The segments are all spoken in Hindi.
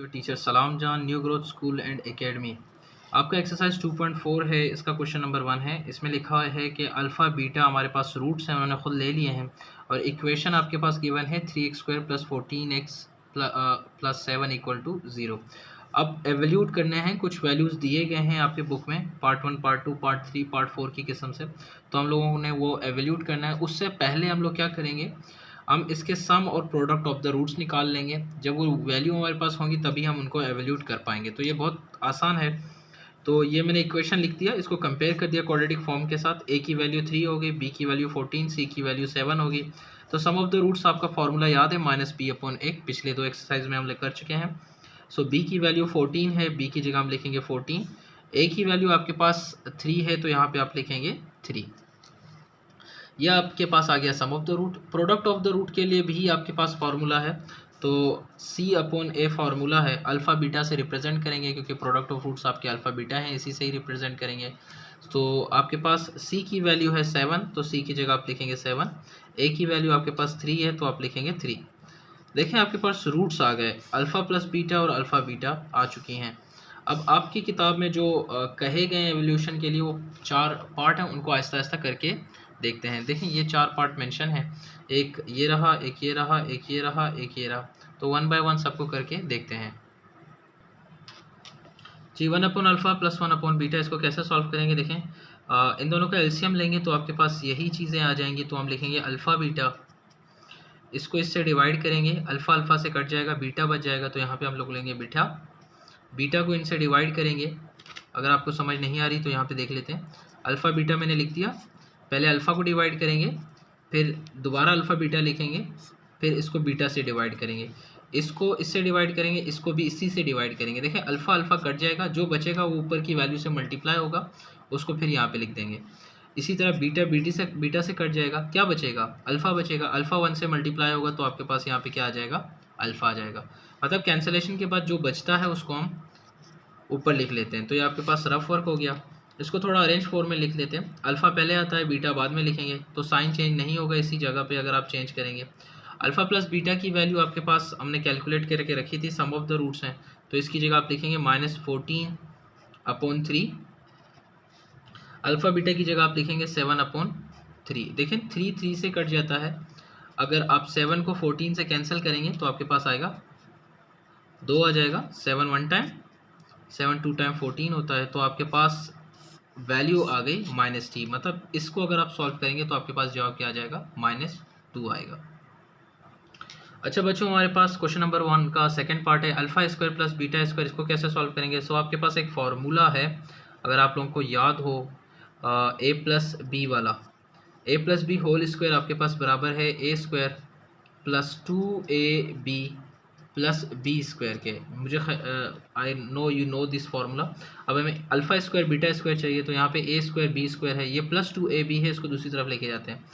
टीचर सलाम जान, new growth school and academy. आपका एक्सरसाइज 2.4 है, इसका क्वेश्चन नंबर 1 है। इसमें लिखा है कि अल्फ़ा बीटा हमारे पास रूट्स हैं, उन्होंने खुद ले लिए हैं और इक्वेशन आपके पास गिवन है 3x² + 14x + 7 = 0। अब एवल्यूट करने हैं, कुछ वैल्यूज़ दिए गए हैं आपके बुक में, पार्ट 1, पार्ट 2, पार्ट 3, पार्ट 4 की किस्म से। तो हम लोगों ने वो एवल्यूट करना है। उससे पहले हम लोग क्या करेंगे, हम इसके सम और प्रोडक्ट ऑफ द रूट्स निकाल लेंगे। जब वो वैल्यू हमारे पास होंगी तभी हम उनको एवल्यूट कर पाएंगे। तो ये बहुत आसान है। तो ये मैंने इक्वेशन लिख दिया, इसको कंपेयर कर दिया क्वाड्रेटिक फॉर्म के साथ। ए की वैल्यू 3 होगी, बी की वैल्यू 14, सी की वैल्यू 7 होगी। तो सम ऑफ द रूट्स आपका फॉर्मूला याद है, -b/1। पिछले 2 एक्सरसाइज में हम लोग कर चुके हैं। सो बी की वैल्यू 14 है, बी की जगह हम लिखेंगे 14। ए की वैल्यू आपके पास 3 है, तो यहाँ पे आप लिखेंगे 3। यह आपके पास आ गया sum of the root. Product of the root के लिए भी आपके पास फार्मूला है। तो C/A फार्मूला है, अल्फ़ा बीटा से रिप्रेजेंट करेंगे क्योंकि प्रोडक्ट ऑफ रूट्स आपके अल्फ़ा बीटा हैं, इसी से ही रिप्रेजेंट करेंगे। तो आपके पास C की वैल्यू है 7, तो C की जगह आप लिखेंगे 7। A की वैल्यू आपके पास 3 है, तो आप लिखेंगे 3। देखें आपके पास रूट्स आ गए, अल्फ़ा प्लस बीटा और अल्फ़ा बीटा आ चुकी हैं। अब आपकी किताब में जो कहे गए एवोल्यूशन के लिए वो 4 पार्ट हैं, उनको आहिस्ता आहिस्ता करके देखते हैं। देखें ये 4 पार्ट मेंशन है, एक ये रहा, एक ये रहा, एक ये रहा, एक ये रहा। तो 1 बाय 1 सबको करके देखते हैं जी। 1/अल्फ़ा + 1/बीटा, इसको कैसे सॉल्व करेंगे देखें। इन दोनों का एलसीएम लेंगे तो आपके पास यही चीज़ें आ जाएंगी। तो हम लिखेंगे अल्फ़ा बीटा, इसको इससे डिवाइड करेंगे, अल्फ़ा अल्फ़ा से कट जाएगा, बीटा बच जाएगा। तो यहाँ पे हम लोग लेंगे बीटा, बीटा को इनसे डिवाइड करेंगे। अगर आपको समझ नहीं आ रही तो यहाँ पे देख लेते हैं। अल्फ़ा बीटा मैंने लिख दिया, पहले अल्फ़ा को डिवाइड करेंगे, फिर दोबारा अल्फ़ा बीटा लिखेंगे, फिर इसको बीटा से डिवाइड करेंगे, इसको इससे डिवाइड करेंगे, इसको भी इसी से डिवाइड करेंगे। देखें अल्फ़ा अल्फ़ा कट जाएगा, जो बचेगा वो ऊपर की वैल्यू से मल्टीप्लाई होगा, उसको फिर यहाँ पे लिख देंगे। इसी तरह बीटा से कट जाएगा, क्या बचेगा, अल्फ़ा बचेगा, अल्फ़ा 1 से मल्टीप्लाई होगा तो आपके पास यहाँ पे क्या आ जाएगा, अल्फ़ा आ जाएगा। मतलब कैंसलेशन के बाद जो बचता है उसको हम ऊपर लिख लेते हैं। तो ये आपके पास रफ वर्क हो गया। इसको थोड़ा अरेंज फॉर्म में लिख लेते हैं, अल्फ़ा पहले आता है, बीटा बाद में लिखेंगे, तो साइन चेंज नहीं होगा इसी जगह पे अगर आप चेंज करेंगे। अल्फ़ा प्लस बीटा की वैल्यू आपके पास हमने कैलकुलेट करके रखी थी, सम ऑफ द रूट्स हैं, तो इसकी जगह आप लिखेंगे -14/3। अल्फ़ा बीटा की जगह आप लिखेंगे 7/3। देखें 3 से कट जाता है, अगर आप 7 को 14 से कैंसिल करेंगे तो आपके पास आएगा 2 आ जाएगा। 7 1 टाइम, 7 2 टाइम 14 होता है। तो आपके पास वैल्यू आ गई -3। मतलब इसको अगर आप सॉल्व करेंगे तो आपके पास जवाब क्या आ जाएगा, -2 आएगा। अच्छा बच्चों, हमारे पास क्वेश्चन नंबर 1 का सेकंड पार्ट है, अल्फ़ा² + बीटा²। इसको कैसे सॉल्व करेंगे। सो आपके पास एक फार्मूला है, अगर आप लोगों को याद हो, A+B वाला, A+B² आपके पास बराबर है A² + 2AB + B² के। मुझे I know you know this formula. अब हमें अल्फ़ा² बीटा² चाहिए, तो यहाँ पे A² B² है, ये +2AB है, इसको दूसरी तरफ लेके जाते हैं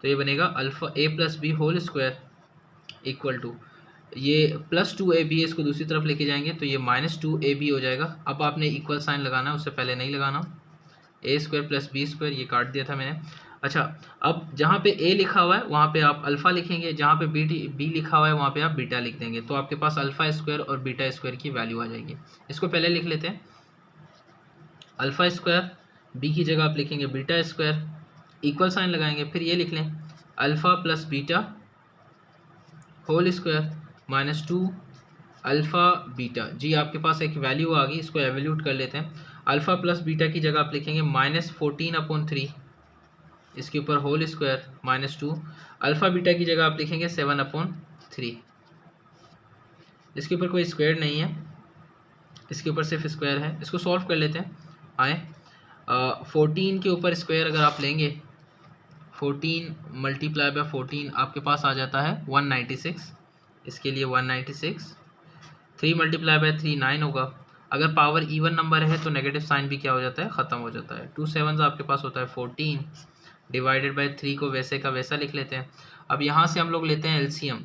तो ये बनेगा अल्फ़ा A+B² इक्वल टू, ये +2AB है, इसको दूसरी तरफ लेके जाएंगे तो ये -2AB हो जाएगा। अब आपने इक्वल साइन लगाना है, उससे पहले नहीं लगाना। A² + B² ये काट दिया था मैंने। अच्छा, अब जहाँ पे A लिखा हुआ है वहाँ पे आप अल्फ़ा लिखेंगे, जहाँ पे B लिखा हुआ है वहाँ पे आप बीटा लिख देंगे, तो आपके पास अल्फ़ा² और बीटा² की वैल्यू आ जाएगी। इसको पहले लिख लेते हैं, अल्फ़ा², B की जगह आप लिखेंगे बीटा², इक्वल साइन लगाएंगे, फिर ये लिख लें अल्फ़ा + बीटा² -2 अल्फ़ा बीटा। जी आपके पास एक वैल्यू आ गई, इसको एवल्यूट कर लेते हैं। अल्फ़ा प्लस बीटा की जगह आप लिखेंगे -14/3, इसके ऊपर होल² -2। अल्फ़ा बीटा की जगह आप लिखेंगे 7/3, इसके ऊपर कोई स्क्वायर नहीं है, इसके ऊपर सिर्फ स्क्वायर है। इसको सॉल्व कर लेते हैं। आए 14 के ऊपर स्क्वायर अगर आप लेंगे, 14 × 14 आपके पास आ जाता है 196, इसके लिए 196। 3 × 3 9 होगा। अगर पावर इवन नंबर है तो नेगेटिव साइन भी क्या हो जाता है, ख़त्म हो जाता है। 2 7 आपके पास होता है 14, डिवाइडेड बाय 3 को वैसे का वैसा लिख लेते हैं। अब यहाँ से हम लोग लेते हैं एलसीएम।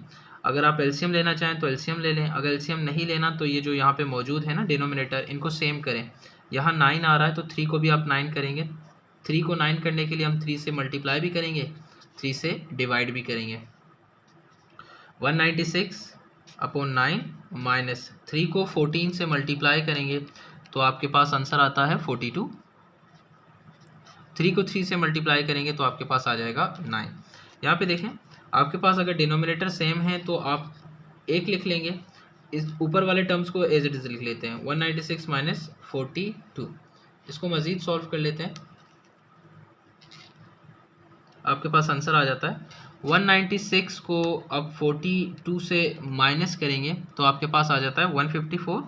अगर आप एलसीएम लेना चाहें तो एलसीएम ले लें, अगर एलसीएम नहीं लेना तो ये जो यहाँ पे मौजूद है ना डिनोमिनेटर, इनको सेम करें। यहाँ 9 आ रहा है तो 3 को भी आप 9 करेंगे, 3 को 9 करने के लिए हम 3 से मल्टीप्लाई भी करेंगे, 3 से डिवाइड भी करेंगे। 196 अपॉन 9 माइनस 3 को 14 से मल्टीप्लाई करेंगे तो आपके पास आंसर आता है 42। 3 को 3 से मल्टीप्लाई करेंगे तो आपके पास आ जाएगा 9। यहाँ पे देखें, आपके पास अगर डिनोमिनेटर सेम है तो आप एक लिख लेंगे, इस ऊपर वाले टर्म्स को एज इट इज लिख लेते हैं। 196 माइनस 42, इसको मज़ीद सॉल्व कर लेते हैं, आपके पास आंसर आ जाता है 196 को अब 42 से माइनस करेंगे तो आपके पास आ जाता है 154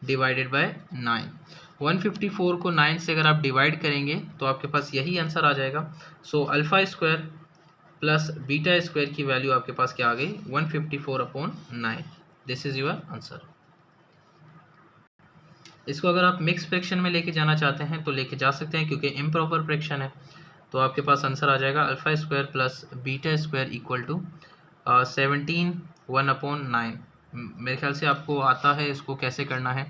डिवाइडेड बाय 9। 154 को 9 से अगर आप डिवाइड करेंगे तो आपके पास यही आंसर आ जाएगा। सो alpha square plus beta square की वैल्यू आपके पास क्या आ गई, 154 upon 9। This is your answer. इसको अगर आप मिक्स फ्रैक्शन में लेके जाना चाहते हैं तो लेके जा सकते हैं, क्योंकि इम्प्रॉपर फ्रैक्शन है। तो आपके पास आंसर आ जाएगा alpha square plus beta square equal to 17 1 upon 9। मेरे ख्याल से आपको आता है इसको कैसे करना है,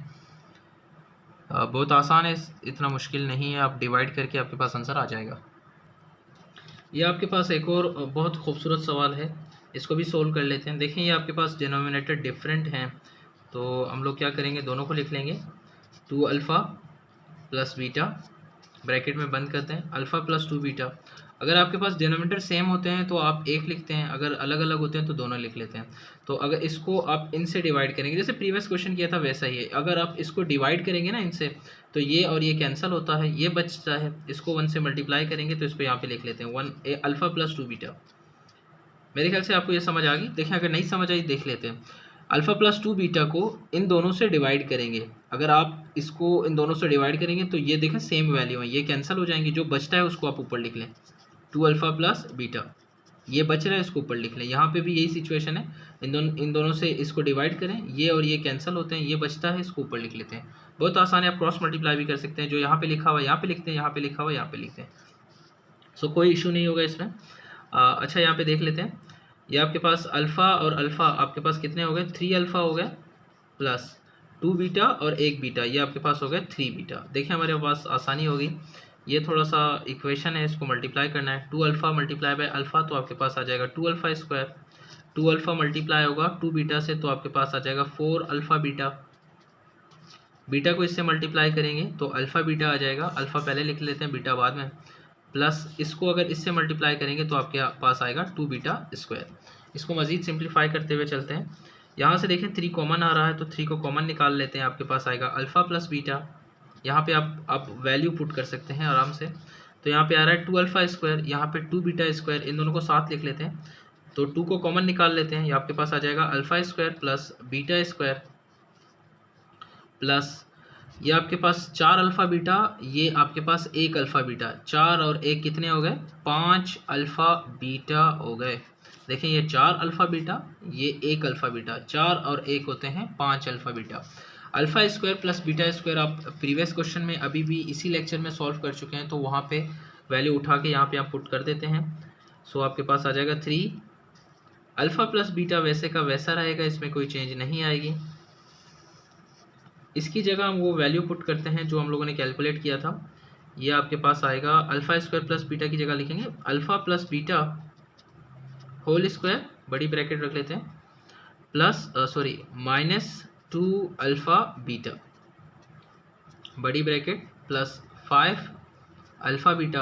बहुत आसान है, इतना मुश्किल नहीं है। आप डिवाइड करके आपके पास आंसर आ जाएगा। ये आपके पास एक और बहुत खूबसूरत सवाल है, इसको भी सोल्व कर लेते हैं। देखें, ये आपके पास डिनोमिनेटर डिफरेंट हैं तो हम लोग क्या करेंगे, दोनों को लिख लेंगे। 2 अल्फ़ा प्लस बीटा, ब्रैकेट में बंद करते हैं, अल्फ़ा प्लस 2 बीटा। अगर आपके पास डिनोमिनेटर सेम होते हैं तो आप एक लिखते हैं, अगर अलग अलग होते हैं तो दोनों लिख लेते हैं। तो अगर इसको आप इनसे डिवाइड करेंगे, जैसे प्रीवियस क्वेश्चन किया था वैसा ही है, अगर आप इसको डिवाइड करेंगे ना इनसे तो ये और ये कैंसिल होता है, ये बचता है। इसको 1 से मल्टीप्लाई करेंगे तो इसको यहाँ पे लिख लेते हैं 1 अल्फ़ा प्लस 2 बीटा। मेरे ख्याल से आपको ये समझ आ गई। देखें, अगर नहीं समझ आई देख लेते हैं। अल्फ़ा प्लस 2 बीटा को इन दोनों से डिवाइड करेंगे, अगर आप इसको इन दोनों से डिवाइड करेंगे तो ये देखें सेम वैल्यू है, ये कैंसिल हो जाएंगी, जो बचता है उसको आप ऊपर लिख लें। 2 अल्फ़ा प्लस बीटा, ये बच रहा है, इसको ऊपर लिख लें। यहाँ पे भी यही सिचुएशन है, इन दोनों से इसको डिवाइड करें, ये और ये कैंसिल होते हैं, ये बचता है, इसको ऊपर लिख लेते हैं। बहुत आसान है, आप क्रॉस मल्टीप्लाई भी कर सकते हैं, जो यहाँ पे लिखा हुआ यहाँ पे लिखते हैं, यहाँ पे लिखा हुआ यहाँ पे लिखते हैं। सो कोई इशू नहीं होगा इसमें। अच्छा, यहाँ पे देख लेते हैं, ये आपके पास अल्फ़ा और अल्फ़ा आपके पास कितने हो गए, 3 अल्फ़ा हो गए प्लस 2 बीटा और 1 बीटा, ये आपके पास हो गए 3 बीटा। देखिए हमारे पास आसानी होगी, ये थोड़ा सा इक्वेशन है, इसको मल्टीप्लाई करना है। 2 अल्फ़ा मल्टीप्लाई बाय अल्फ़ा तो आपके पास आ जाएगा 2 अल्फ़ा स्क्वायर। 2 अल्फ़ा मल्टीप्लाई होगा 2 बीटा से तो आपके पास आ जाएगा 4 अल्फ़ा बीटा। बीटा को इससे मल्टीप्लाई करेंगे तो अल्फ़ा बीटा आ जाएगा, अल्फ़ा पहले लिख लेते हैं, बीटा बाद में, प्लस इसको अगर इससे मल्टीप्लाई करेंगे तो आपके पास आएगा 2 बीटा स्क्वायर। इसको मज़ीद सिंप्लीफाई करते हुए चलते हैं। यहाँ से देखें 3 कॉमन आ रहा है तो 3 को कॉमन निकाल लेते हैं, आपके पास आएगा अल्फ़ा प्लस बीटा। यहाँ पे आप वैल्यू पुट कर सकते हैं आराम से। तो यहाँ पे आ रहा है 2 अल्फ़ा स्क्वायर, यहाँ पे 2 बीटा स्क्वायर, इन दोनों को साथ लिख लेते हैं। तो 2 को कॉमन निकाल लेते हैं, ये आपके पास आ जाएगा alpha square plus beta square plus ये आपके पास 4 अल्फ़ा बीटा, ये आपके पास 1 अल्फ़ा बीटा। 4 और 1 कितने हो गए, 5 अल्फ़ा बीटा हो गए। देखें, ये 4 अल्फ़ा बीटा, ये 1 अल्फ़ा बीटा, 4 और 1 होते हैं 5 alpha beta. Alpha square plus beta square आप प्रीवियस क्वेश्चन में अभी भी इसी लेक्चर में सॉल्व कर चुके हैं, तो वहाँ पे वैल्यू उठा के यहाँ पे आप पुट कर देते हैं। सो आपके पास आ जाएगा 3 अल्फ़ा प्लस बीटा, वैसे का वैसा रहेगा, इसमें कोई चेंज नहीं आएगी। इसकी जगह हम वो वैल्यू पुट करते हैं जो हम लोगों ने कैलकुलेट किया था। ये आपके पास आएगा अल्फ़ा स्क्वायर प्लस बीटा की जगह लिखेंगे alpha plus beta whole square, बड़ी ब्रैकेट रख लेते हैं, प्लस माइनस 2 अल्फ़ा बीटा, बड़ी ब्रैकेट, प्लस 5 अल्फ़ा बीटा।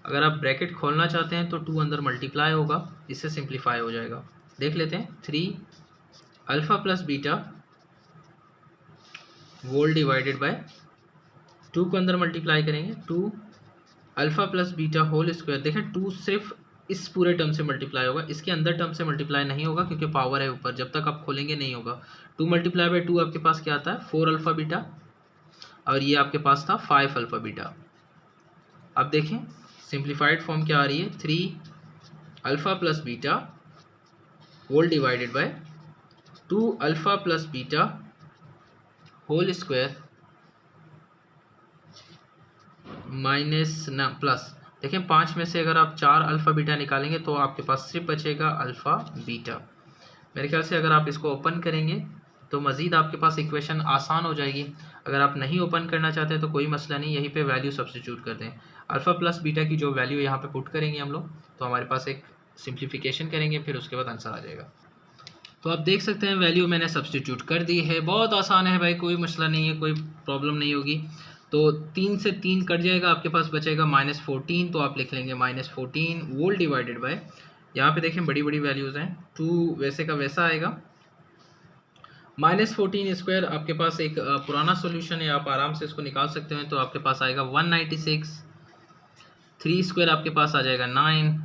अगर आप ब्रैकेट खोलना चाहते हैं तो 2 अंदर मल्टीप्लाई होगा, इससे सिंप्लीफाई हो जाएगा। देख लेते हैं, 3 alpha plus beta whole divided by 2 को अंदर मल्टीप्लाई करेंगे, 2 alpha plus beta whole square. देखें, 2 सिर्फ इस पूरे टर्म से मल्टीप्लाई होगा, इसके अंदर टर्म से मल्टीप्लाई नहीं होगा क्योंकि पावर है ऊपर, जब तक आप खोलेंगे नहीं होगा। 2 मल्टीप्लाई बाय 2 आपके पास क्या आता है, 4 अल्फ़ा बीटा, और ये आपके पास था 5 अल्फ़ा बीटा। अब देखें सिंप्लीफाइड फॉर्म क्या आ रही है, 3 alpha plus beta whole divided by 2 alpha plus beta whole square minus ना प्लस। देखें, 5 में से अगर आप 4 अल्फ़ा बीटा निकालेंगे तो आपके पास सिर्फ बचेगा अल्फ़ा बीटा। मेरे ख्याल से अगर आप इसको ओपन करेंगे तो मज़ीद आपके पास इक्वेशन आसान हो जाएगी। अगर आप नहीं ओपन करना चाहते तो कोई मसला नहीं, यहीं पे वैल्यू सब्स्टिट्यूट कर दें। अल्फ़ा प्लस बीटा की जो वैल्यू यहाँ पे पुट करेंगे हम लोग, तो हमारे पास एक सिंप्लीफिकेशन करेंगे, फिर उसके बाद आंसर आ जाएगा। तो आप देख सकते हैं वैल्यू मैंने सब्स्टिट्यूट कर दी है। बहुत आसान है भाई, कोई मसला नहीं है, कोई प्रॉब्लम नहीं होगी। तो 3 से 3 कट जाएगा, आपके पास बचेगा -14। तो आप लिख लेंगे -14 वोल्ट डिवाइडेड बाय, यहाँ पे देखें बड़ी बड़ी वैल्यूज़ हैं, 2 वैसे का वैसा आएगा। -14² आपके पास एक पुराना सोल्यूशन है, आप आराम से इसको निकाल सकते हैं। तो आपके पास आएगा 196, 3² आपके पास आ जाएगा 9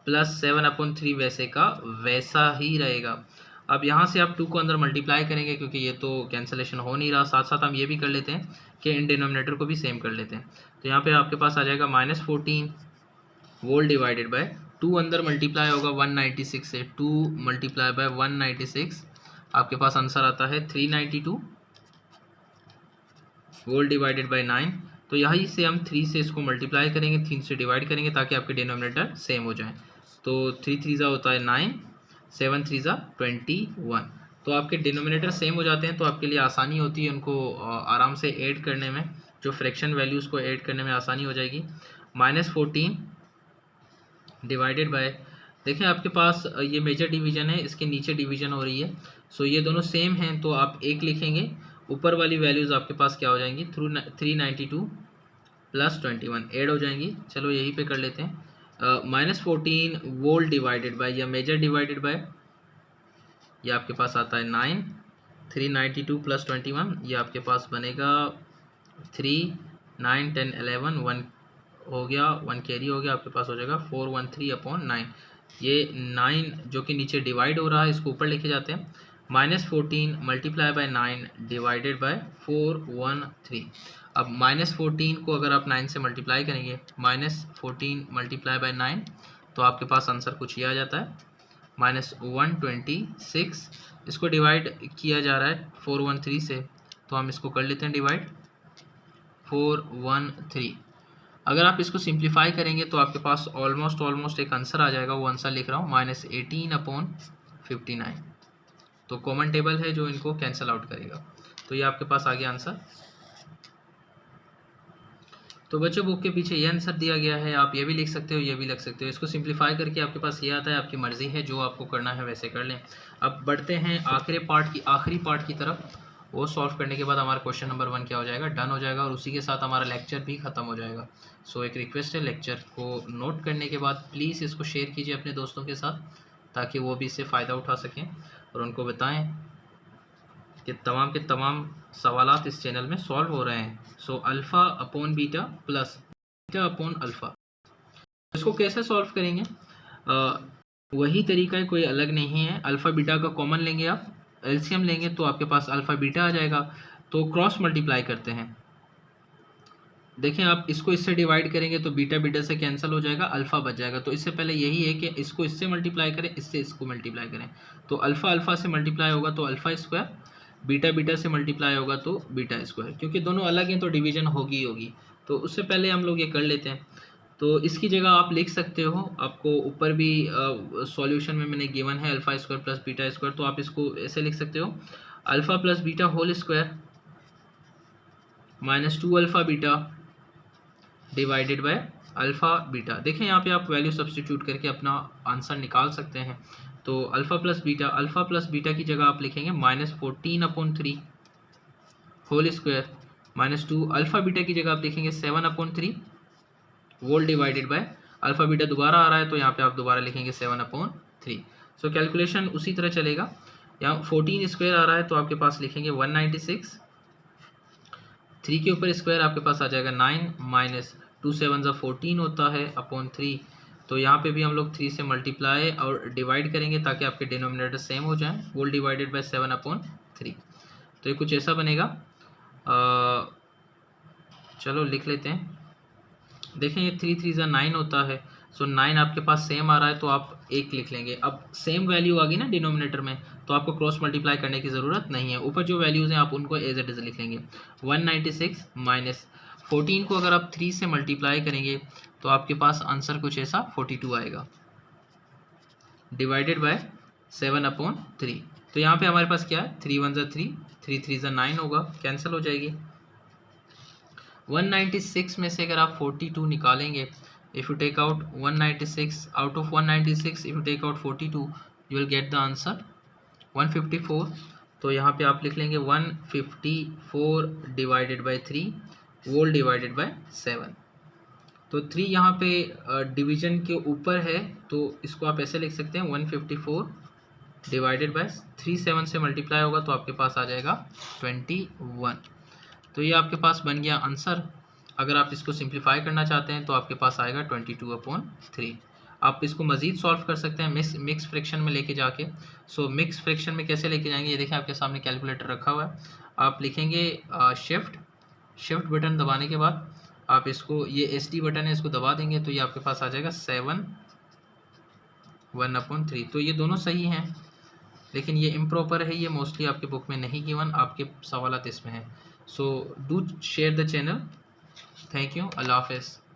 प्लस 7/3 वैसे का वैसा ही रहेगा। अब यहाँ से आप 2 को अंदर मल्टीप्लाई करेंगे क्योंकि ये तो कैंसलेशन हो नहीं रहा। साथ साथ हम ये भी कर लेते हैं कि इन डिनोमिनेटर को भी सेम कर लेते हैं। तो यहाँ पे आपके पास आ जाएगा -14 वोल्ट डिवाइडेड बाय 2 अंदर मल्टीप्लाई होगा 196 से, 2 मल्टीप्लाई बाय 196 आपके पास आंसर आता है 392 वोल्ट डिवाइडेड बाय 9। तो यहीं से हम 3 से इसको मल्टीप्लाई करेंगे, 3 से डिवाइड करेंगे ताकि आपके डिनोमिनेटर सेम हो जाए। तो 3 3 होता है 9, 7 3 21। तो आपके डिनोमिनेटर सेम हो जाते हैं तो आपके लिए आसानी होती है उनको आराम से ऐड करने में, जो फ्रैक्शन वैल्यूज़ को ऐड करने में आसानी हो जाएगी। -14 डिवाइडेड बाय, देखें आपके पास ये मेजर डिवीज़न है, इसके नीचे डिवीज़न हो रही है। सो ये दोनों सेम हैं तो आप एक लिखेंगे, ऊपर वाली वैल्यूज़ आपके पास क्या हो जाएंगी, 392 प्लस 21 ऐड हो जाएंगी। चलो यहीं पे कर लेते हैं। -14 वोल्ट डिवाइडेड बाय या मेजर डिवाइडेड बाय, ये आपके पास आता है 9, 392 प्लस 21, ये आपके पास बनेगा 3, 9, 10, 11, 1 हो गया, 1 कैरी हो गया, आपके पास हो जाएगा 413/9। ये 9 जो कि नीचे डिवाइड हो रहा है इसको ऊपर लेके जाते हैं। -14 मल्टीप्लाई बाय 9 डिवाइडेड बाय 413। अब -14 को अगर आप 9 से मल्टीप्लाई करेंगे, -14 मल्टीप्लाई बाय 9, तो आपके पास आंसर कुछ ये आ जाता है -126। इसको डिवाइड किया जा रहा है 413 से, तो हम इसको कर लेते हैं डिवाइड 413। अगर आप इसको सिंप्लीफाई करेंगे तो आपके पास ऑलमोस्ट एक आंसर आ जाएगा। वो आंसर लिख रहा हूँ -18/59। तो कॉमन टेबल है जो इनको कैंसिल आउट करेगा। तो ये आपके पास आ गया आंसर। तो बच्चों बुक के पीछे ये आंसर दिया गया है, आप ये भी लिख सकते हो, ये भी लिख सकते हो। इसको सिंप्लीफाई करके आपके पास ये आता है, आपकी मर्ज़ी है, जो आपको करना है वैसे कर लें। अब बढ़ते हैं आखिरी पार्ट की तरफ। वो सॉल्व करने के बाद हमारा क्वेश्चन नंबर 1 क्या हो जाएगा, डन हो जाएगा, और उसी के साथ हमारा लेक्चर भी ख़त्म हो जाएगा। सो एक रिक्वेस्ट है, लेक्चर को नोट करने के बाद प्लीज़ इसको शेयर कीजिए अपने दोस्तों के साथ, ताकि वो भी इससे फ़ायदा उठा सकें और उनको बताएं कि तमाम के तमाम सवालात इस चैनल में सॉल्व हो रहे हैं। सो alpha upon beta plus beta upon alpha, इसको कैसे सॉल्व करेंगे, वही तरीका है, कोई अलग नहीं है। अल्फ़ा बीटा का कॉमन लेंगे, आप एलसीएम लेंगे तो आपके पास अल्फ़ा बीटा आ जाएगा। तो क्रॉस मल्टीप्लाई करते हैं, देखें आप इसको इससे डिवाइड करेंगे तो बीटा बीटा से कैंसिल हो जाएगा, अल्फ़ा बच जाएगा। तो इससे पहले यही है कि इसको इससे मल्टीप्लाई करें, इससे इसको मल्टीप्लाई करें। तो अल्फ़ा अल्फ़ा से मल्टीप्लाई होगा तो अल्फ़ा स्क्वायर, बीटा बीटा से मल्टीप्लाई होगा तो बीटा स्क्वायर। क्योंकि दोनों अलग हैं तो डिवीजन होगी ही होगी। तो उससे पहले हम लोग ये कर लेते हैं। तो इसकी जगह आप लिख सकते हो, आपको ऊपर भी सॉल्यूशन में मैंने गिवन है alpha square plus beta square. तो आप इसको ऐसे लिख सकते हो, alpha plus beta whole square -2 alpha beta divided by alpha beta. देखें यहाँ पे आप वैल्यू सब्सटीट्यूट करके अपना आंसर निकाल सकते हैं। तो अल्फ़ा प्लस बीटा की जगह आप लिखेंगे -14/3 होल स्क्वायर -2 अल्फ़ा बीटा की जगह आप लिखेंगे 7/3 volt divided by alpha beta दोबारा आ रहा है तो यहाँ पे आप दोबारा लिखेंगे 7/3। सो कैलकुलेशन उसी तरह चलेगा। यहाँ 14 स्क्वायर आ रहा है तो आपके पास लिखेंगे 196, 3 के ऊपर स्क्वायर आपके पास आ जाएगा 9 -2 7 14 होता है अपॉन 3। तो यहाँ पे भी हम लोग 3 से मल्टीप्लाई और डिवाइड करेंगे ताकि आपके डिनोमिनेटर सेम हो जाए, वोल्ट डिवाइडेड बाय 7/3। तो ये कुछ ऐसा बनेगा। चलो लिख लेते हैं। देखें ये 3 3 9 होता है। सो 9 आपके पास सेम आ रहा है तो आप 1 लिख लेंगे। अब सेम वैल्यू आ गई ना डिनोमिनेटर में, तो आपको क्रॉस मल्टीप्लाई करने की ज़रूरत नहीं है। ऊपर जो वैल्यूज़ हैं आप उनको एज इट इज़ लिख लेंगे। 196 माइनस 14 को अगर आप 3 से मल्टीप्लाई करेंगे तो आपके पास आंसर कुछ ऐसा 42 आएगा डिवाइडेड बाय 7/3। तो यहाँ पे हमारे पास क्या है, 3 1 3, 3 3 9 होगा, कैंसिल हो जाएगी। 196 में से अगर आप 42 निकालेंगे, if you take out 196 out of 196, if you take out 42, you will get the answer 154, तो यहाँ पे आप लिख लेंगे 154 divided by 3 whole divided by 7। तो 3 यहाँ पे डिवीजन के ऊपर है, तो इसको आप ऐसे लिख सकते हैं 154 डिवाइडेड बाय 3 7 से मल्टीप्लाई होगा तो आपके पास आ जाएगा 21। तो ये आपके पास बन गया आंसर। अगर आप इसको सिंप्लीफाई करना चाहते हैं तो आपके पास आएगा 22/3। आप इसको मज़ीद सॉल्व कर सकते हैं मिक्स फ्रैक्शन में लेके जाके। सो मिक्स फ्रैक्शन में कैसे लेके जाएंगे, ये देखें आपके सामने कैलकुलेटर रखा हुआ है। आप लिखेंगे शिफ्ट बटन दबाने के बाद आप इसको, ये SD बटन है, इसको दबा देंगे तो ये आपके पास आ जाएगा 7 1/3। तो ये दोनों सही हैं, लेकिन ये इम्प्रॉपर है, ये मोस्टली आपके बुक में नहीं गिवन, आपके सवालात इसमें हैं। So do share the channel. Thank you. अल्लाह हाफ़िज़।